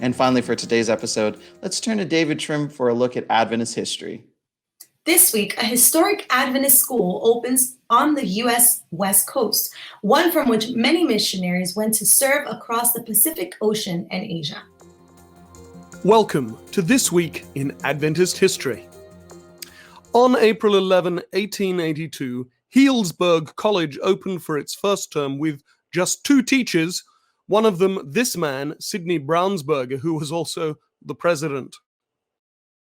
And finally, for today's episode, let's turn to David Trim for a look at Adventist history. This week, a historic Adventist school opens on the U.S. West Coast, one from which many missionaries went to serve across the Pacific Ocean and Asia. Welcome to This Week in Adventist History. On April 11, 1882, Healdsburg College opened for its first term with just 2 teachers, one of them this man, Sidney Brownsberger, who was also the president.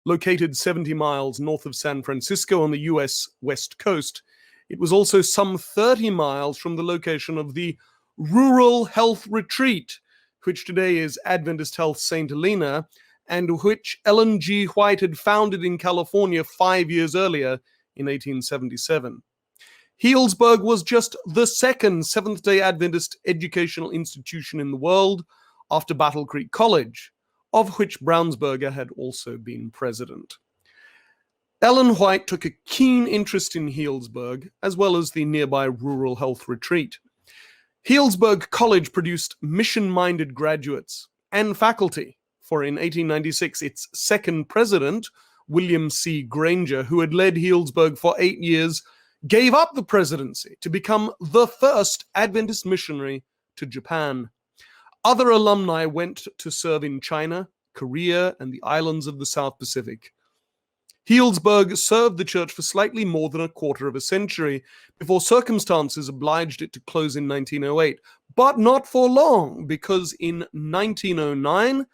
Located 70 miles north of San Francisco on the U.S. West Coast, it was also some 30 miles from the location of the Rural Health Retreat, which today is Adventist Health St. Helena, and which Ellen G. White had founded in California 5 years earlier in 1877. Healdsburg was just the second Seventh-day Adventist educational institution in the world after Battle Creek College, of which Brownsberger had also been president. Ellen White took a keen interest in Healdsburg, as well as the nearby Rural Health Retreat. Healdsburg College produced mission-minded graduates and faculty, for in 1896 its second president, William C. Granger, who had led Healdsburg for 8 years, gave up the presidency to become the first Adventist missionary to Japan. Other alumni went to serve in China, Korea, and the islands of the South Pacific. Healdsburg served the church for slightly more than a quarter of a century before circumstances obliged it to close in 1908, but not for long, because in 1909,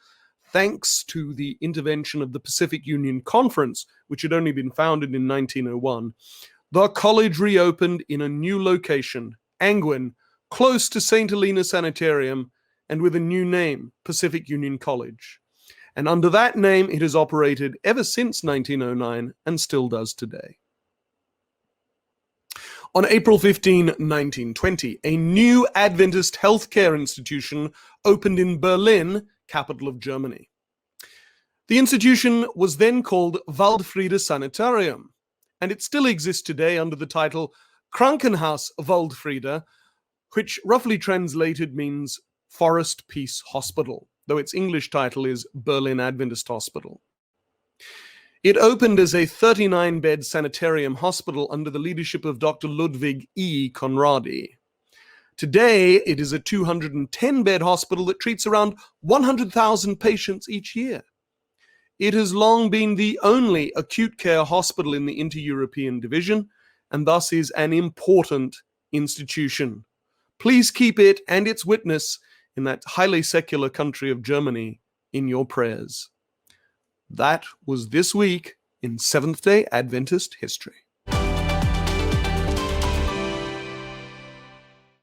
thanks to the intervention of the Pacific Union Conference, which had only been founded in 1901, the college reopened in a new location, Angwin, close to St. Helena Sanitarium, and with a new name, Pacific Union College. And under that name, it has operated ever since 1909 and still does today. On April 15, 1920, a new Adventist healthcare institution opened in Berlin, capital of Germany. The institution was then called Waldfriede Sanitarium, and it still exists today under the title Krankenhaus Waldfriede, which roughly translated means Forest Peace Hospital, though its English title is Berlin Adventist Hospital. It opened as a 39-bed sanitarium hospital under the leadership of Dr. Ludwig E. Conradi. Today, it is a 210-bed hospital that treats around 100,000 patients each year. It has long been the only acute care hospital in the Inter-European Division, and thus is an important institution. Please keep it and its witness in that highly secular country of Germany in your prayers. That was This Week in Seventh-day Adventist History.